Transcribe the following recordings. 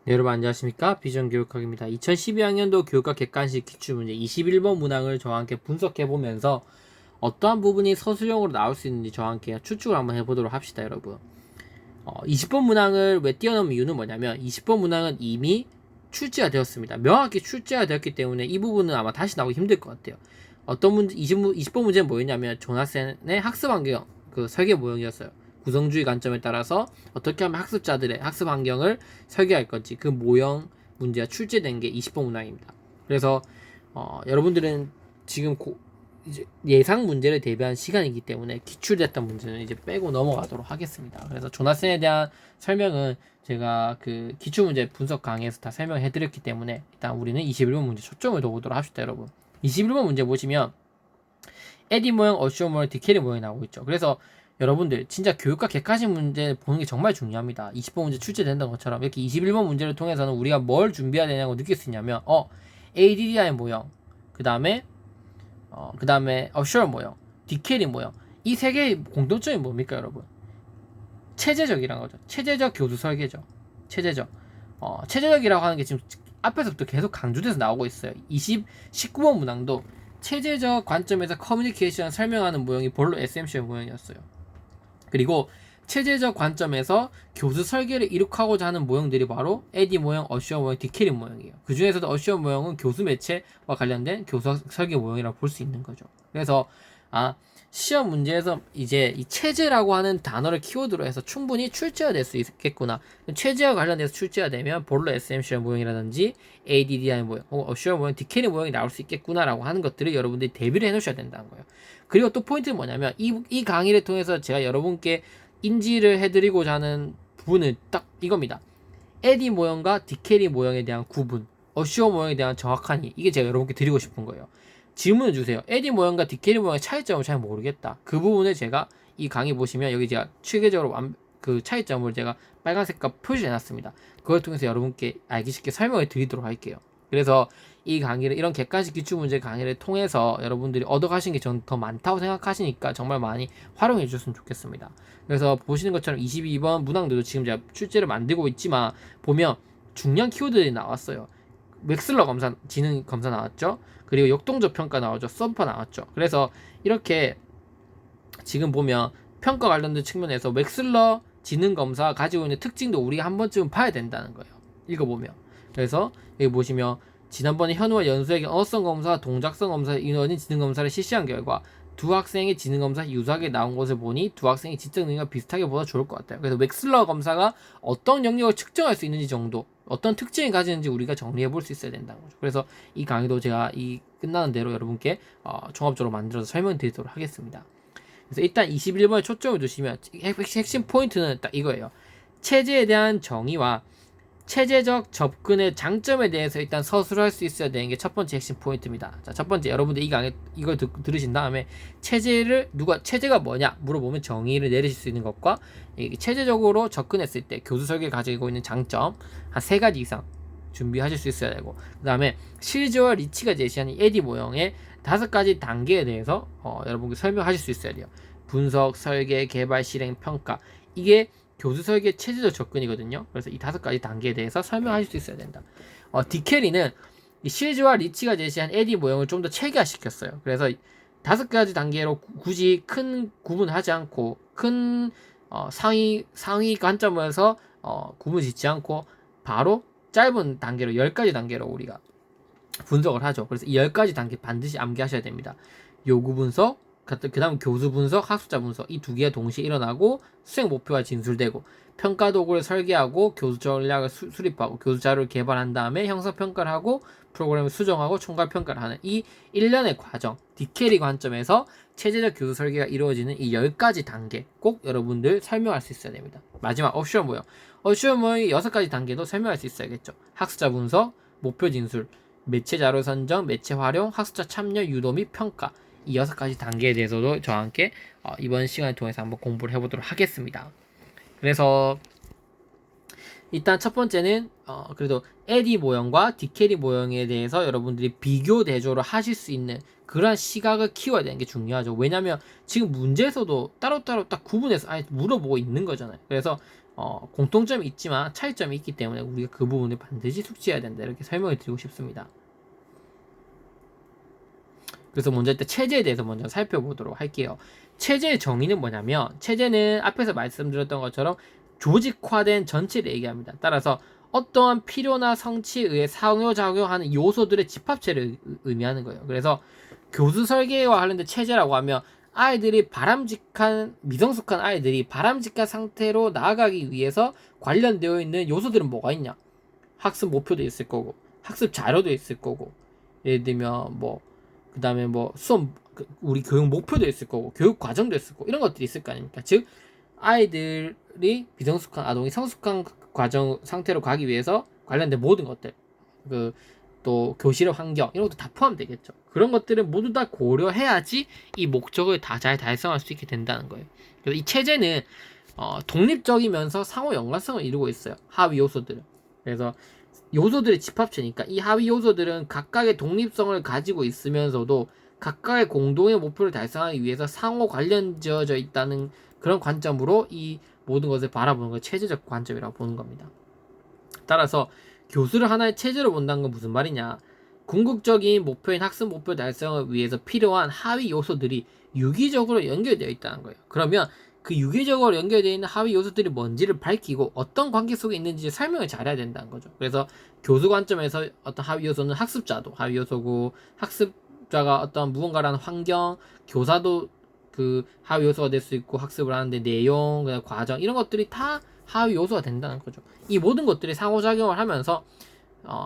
네, 여러분 안녕하십니까? 비전교육학입니다. 2012학년도 교육학 객관식 기출문제 21번 문항을 저와 함께 분석해보면서 어떠한 부분이 서술형으로 나올 수 있는지 저와 함께 추측을 한번 해보도록 합시다, 여러분. 20번 문항을 왜 띄워놓은 이유는 뭐냐면 20번 문항은 이미 출제가 되었습니다. 명확히 출제가 되었기 때문에 이 부분은 아마 다시 나오기 힘들 것 같아요. 어떤 문제, 20번 문제는 뭐였냐면 조나센의 학습 환경, 그 설계 모형이었어요. 구성주의 관점에 따라서 어떻게 하면 학습자들의 학습 환경을 설계할 건지 그 모형 문제가 출제된 게 20번 문항입니다. 그래서 여러분들은 지금 이제 예상 문제를 대비한 시간이기 때문에 기출됐던 문제는 이제 빼고 넘어가도록 하겠습니다. 그래서 조나슨에 대한 설명은 제가 그 기출문제 분석 강의에서 다 설명해 드렸기 때문에 일단 우리는 21번 문제 초점을 둬보도록 합시다, 여러분. 21번 문제 보시면 에디 모형, 어시오 모형, 디케리 모형이 나오고 있죠. 그래서 여러분들 진짜 교육과 객관식 문제 보는 게 정말 중요합니다. 20번 문제 출제된다는 것처럼 이렇게 21번 문제를 통해서는 우리가 뭘 준비해야 되냐고 느낄 수 있냐면 ADDI 모형, 그 다음에 어슈어 모형, 디케리 모형, 이 세 개의 공통점이 뭡니까, 여러분? 체제적이란 거죠. 체제적 교수 설계죠. 체제적. 체제적이라고 하는 게 지금 앞에서부터 계속 강조돼서 나오고 있어요. 19번 문항도 체제적 관점에서 커뮤니케이션을 설명하는 모형이 본로 SMC 모형이었어요. 그리고 체제적 관점에서 교수 설계를 이룩하고자 하는 모형들이 바로 에디 모형, 어시어 모형, 디케리 모형이에요. 그 중에서도 어시어 모형은 교수 매체와 관련된 교수 설계 모형이라고 볼 수 있는 거죠. 그래서 시험 문제에서 이제 이 체제라고 하는 단어를 키워드로 해서 충분히 출제가 될 수 있겠구나. 체제와 관련돼서 출제가 되면 볼로 SMC 모형이라든지 ADDI 모형, 혹은 어시어 모형, 디케리 모형이 나올 수 있겠구나라고 하는 것들을 여러분들이 대비를 해놓으셔야 된다는 거예요. 그리고 또 포인트는 뭐냐면 이 강의를 통해서 제가 여러분께 인지를 해드리고자 하는 부분은 딱 이겁니다. 에디 모형과 디케리 모형에 대한 구분, 어시어 모형에 대한 정확한 이게 제가 여러분께 드리고 싶은 거예요. 질문을 주세요. 에디 모형과 디케리 모형의 차이점을 잘 모르겠다. 그 부분을 제가 이 강의 보시면 여기 제가 체계적으로 그 차이점을 제가 빨간색과 표시해 놨습니다. 그걸 통해서 여러분께 알기 쉽게 설명을 드리도록 할게요. 그래서 이 강의를, 이런 객관식 기출문제 강의를 통해서 여러분들이 얻어가신 게 전 더 많다고 생각하시니까 정말 많이 활용해 주셨으면 좋겠습니다. 그래서 보시는 것처럼 22번 문항들도 지금 제가 출제를 만들고 있지만 보면 중요한 키워드들이 나왔어요. 웩슬러 검사, 지능 검사 나왔죠. 그리고 역동적 평가 나왔죠. 서브파 나왔죠. 그래서 이렇게 지금 보면 평가 관련된 측면에서 웩슬러 지능 검사가 가지고 있는 특징도 우리가 한 번쯤은 봐야 된다는 거예요. 읽어보면. 그래서 여기 보시면 지난번에 현우와 연수에게 언어성 검사, 동작성 검사, 인원인 지능 검사를 실시한 결과 두 학생의 지능 검사 유사하게 나온 것을 보니 두 학생의 지적 능력이 비슷하게 보다 좋을 것 같아요. 그래서 웩슬러 검사가 어떤 영역을 측정할 수 있는지 정도, 어떤 특징을 가지는지 우리가 정리해 볼 수 있어야 된다는 거죠. 그래서 이 강의도 제가 이 끝나는 대로 여러분께 종합적으로 만들어서 설명드리도록 하겠습니다. 그래서 일단 21번에 초점을 두시면 핵심 포인트는 딱 이거예요. 체제에 대한 정의와 체제적 접근의 장점에 대해서 일단 서술할 수 있어야 되는 게 첫 번째 핵심 포인트입니다. 자, 첫 번째, 여러분들 이 강의 이걸 들으신 다음에 체제가 뭐냐 물어보면 정의를 내리실 수 있는 것과 체제적으로 접근했을 때 교수 설계가 가지고 있는 장점 한 3가지 이상 준비하실 수 있어야 되고, 그 다음에 실즈와 리치가 제시한 이 에디 모형의 5가지 단계에 대해서 여러분께 설명하실 수 있어야 돼요. 분석, 설계, 개발, 실행, 평가. 이게 교수 설계 체제적 접근이거든요. 그래서 이 5가지 단계에 대해서 설명하실 수 있어야 된다. 디케리는 이 실즈와 리치가 제시한 에디 모형을 좀 더 체계화시켰어요. 그래서 5가지 단계로 굳이 큰 구분하지 않고 큰 상위 관점에서 구분 짓지 않고 바로 짧은 단계로 10가지 단계로 우리가 분석을 하죠. 그래서 이 10가지 단계 반드시 암기하셔야 됩니다. 요구 분석, 그 다음 교수 분석, 학습자 분석, 이 2개가 동시에 일어나고 수행 목표가 진술되고, 평가 도구를 설계하고 교수 전략을 수립하고 교수 자료를 개발한 다음에 형성 평가를 하고 프로그램을 수정하고 총괄 평가를 하는 이 1년의 과정, 디케리 관점에서 체제적 교수 설계가 이루어지는 이 10가지 단계 꼭 여러분들 설명할 수 있어야 됩니다. 마지막 어슈어 모형. 어슈어 모형의 6가지 단계도 설명할 수 있어야겠죠. 학습자 분석, 목표 진술, 매체 자료 선정, 매체 활용, 학습자 참여, 유도 및 평가. 이 6가지 단계에 대해서도 저와 함께 이번 시간을 통해서 한번 공부를 해보도록 하겠습니다. 그래서 일단 첫 번째는 그래도 에디 모형과 디케리 모형에 대해서 여러분들이 비교 대조를 하실 수 있는 그런 시각을 키워야 되는 게 중요하죠. 왜냐면 지금 문제에서도 따로따로 딱 구분해서 물어보고 있는 거잖아요. 그래서 공통점이 있지만 차이점이 있기 때문에 우리가 그 부분을 반드시 숙지해야 된다. 이렇게 설명을 드리고 싶습니다. 그래서 먼저 일단 체제에 대해서 먼저 살펴보도록 할게요. 체제의 정의는 뭐냐면, 체제는 앞에서 말씀드렸던 것처럼 조직화된 전체를 얘기합니다. 따라서 어떠한 필요나 성취에 의해 상호작용하는 요소들의 집합체를 의미하는 거예요. 그래서 교수 설계와 관련된 체제라고 하면, 아이들이 미성숙한 아이들이 바람직한 상태로 나아가기 위해서 관련되어 있는 요소들은 뭐가 있냐? 학습 목표도 있을 거고, 학습 자료도 있을 거고, 예를 들면 그 다음에 수업, 우리 교육 목표도 있을 거고, 교육 과정도 있을 거고, 이런 것들이 있을 거 아닙니까? 즉, 아이들이 비성숙한 아동이 성숙한 과정 상태로 가기 위해서 관련된 모든 것들, 또 교실의 환경, 이런 것도 다 포함되겠죠. 그런 것들은 모두 다 고려해야지 이 목적을 다 잘 달성할 수 있게 된다는 거예요. 그래서 이 체제는 독립적이면서 상호 연관성을 이루고 있어요. 하위 요소들은. 그래서 요소들의 집합체니까 이 하위 요소들은 각각의 독립성을 가지고 있으면서도 각각의 공동의 목표를 달성하기 위해서 상호 관련지어져 있다는 그런 관점으로 이 모든 것을 바라보는 걸 체제적 관점이라고 보는 겁니다. 따라서 교수를 하나의 체제로 본다는 건 무슨 말이냐? 궁극적인 목표인 학습 목표 달성을 위해서 필요한 하위 요소들이 유기적으로 연결되어 있다는 거예요. 그러면 그 유기적으로 연결되어 있는 하위 요소들이 뭔지를 밝히고 어떤 관계 속에 있는지 설명을 잘해야 된다는 거죠. 그래서 교수 관점에서 어떤 하위 요소는 학습자도 하위 요소고, 학습자가 어떤 무언가라는 환경, 교사도 그 하위 요소가 될 수 있고, 학습을 하는데 내용, 그다음 과정, 이런 것들이 다 하위 요소가 된다는 거죠. 이 모든 것들이 상호작용을 하면서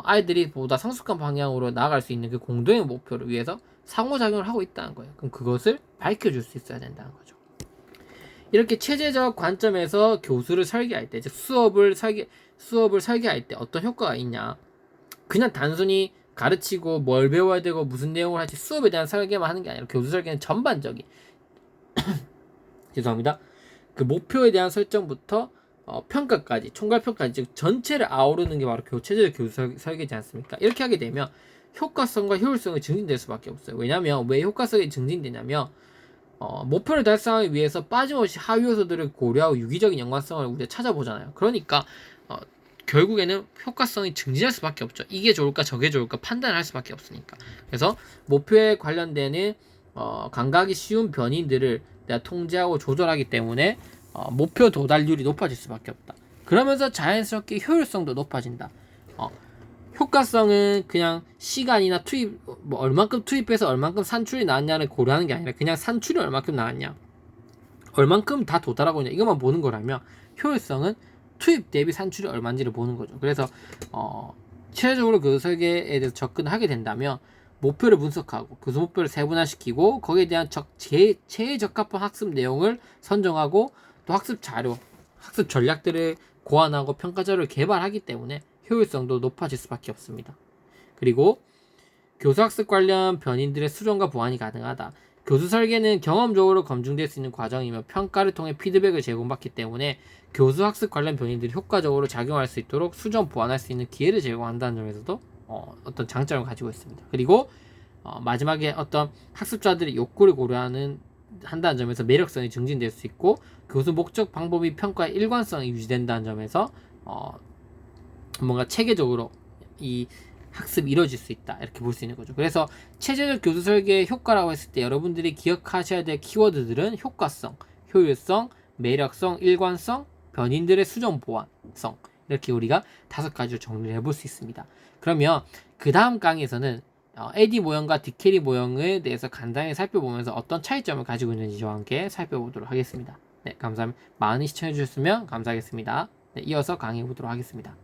아이들이 보다 성숙한 방향으로 나아갈 수 있는 그 공동의 목표를 위해서 상호작용을 하고 있다는 거예요. 그럼 그것을 밝혀줄 수 있어야 된다는 거죠. 이렇게 체제적 관점에서 교수를 설계할 때, 즉 수업을 설계할 때 어떤 효과가 있냐? 그냥 단순히 가르치고 뭘 배워야 되고 무슨 내용을 할지 수업에 대한 설계만 하는 게 아니라, 교수 설계는 전반적인 죄송합니다. 그 목표에 대한 설정부터 평가까지, 총괄평가까지, 즉 전체를 아우르는 게 바로 체제적 교수 설계지 않습니까? 이렇게 하게 되면 효과성과 효율성이 증진될 수밖에 없어요. 왜냐하면 왜 효과성이 증진되냐면 목표를 달성하기 위해서 빠짐없이 하위 요소들을 고려하고 유기적인 연관성을 우리가 찾아보잖아요. 그러니까 결국에는 효과성이 증진할 수밖에 없죠. 이게 좋을까 저게 좋을까 판단을 할 수밖에 없으니까. 그래서 목표에 관련되는 감각이 쉬운 변인들을 내가 통제하고 조절하기 때문에 목표 도달률이 높아질 수밖에 없다. 그러면서 자연스럽게 효율성도 높아진다. 효과성은 그냥 시간이나 투입, 얼만큼 투입해서 얼만큼 산출이 나왔냐를 고려하는 게 아니라 그냥 산출이 얼만큼 나왔냐, 얼만큼 다 도달하고 있냐, 이것만 보는 거라면, 효율성은 투입 대비 산출이 얼마인지를 보는 거죠. 그래서 체계적으로 그 설계에 대해서 접근하게 된다면 목표를 분석하고 그 목표를 세분화시키고 거기에 대한 제일 적합한 학습 내용을 선정하고 또 학습 자료, 학습 전략들을 고안하고 평가 자료를 개발하기 때문에 효율성도 높아질 수밖에 없습니다. 그리고 교수학습 관련 변인들의 수정과 보완이 가능하다. 교수 설계는 경험적으로 검증될 수 있는 과정이며 평가를 통해 피드백을 제공받기 때문에 교수학습 관련 변인들이 효과적으로 작용할 수 있도록 수정 보완할 수 있는 기회를 제공한다는 점에서도 어떤 장점을 가지고 있습니다. 그리고 마지막에 어떤 학습자들의 욕구를 한다는 점에서 매력성이 증진될 수 있고, 교수 목적 방법이 평가의 일관성이 유지된다는 점에서 뭔가 체계적으로 이 학습이 이루어질 수 있다, 이렇게 볼 수 있는 거죠. 그래서 체제적 교수 설계의 효과라고 했을 때 여러분들이 기억하셔야 될 키워드들은 효과성, 효율성, 매력성, 일관성, 변인들의 수정 보완성, 이렇게 우리가 5가지로 정리를 해볼 수 있습니다. 그러면 그 다음 강의에서는 AD 모형과 DKD 모형에 대해서 간단히 살펴보면서 어떤 차이점을 가지고 있는지 저와 함께 살펴보도록 하겠습니다. 네, 감사합니다. 많이 시청해 주셨으면 감사하겠습니다. 네, 이어서 강의해 보도록 하겠습니다.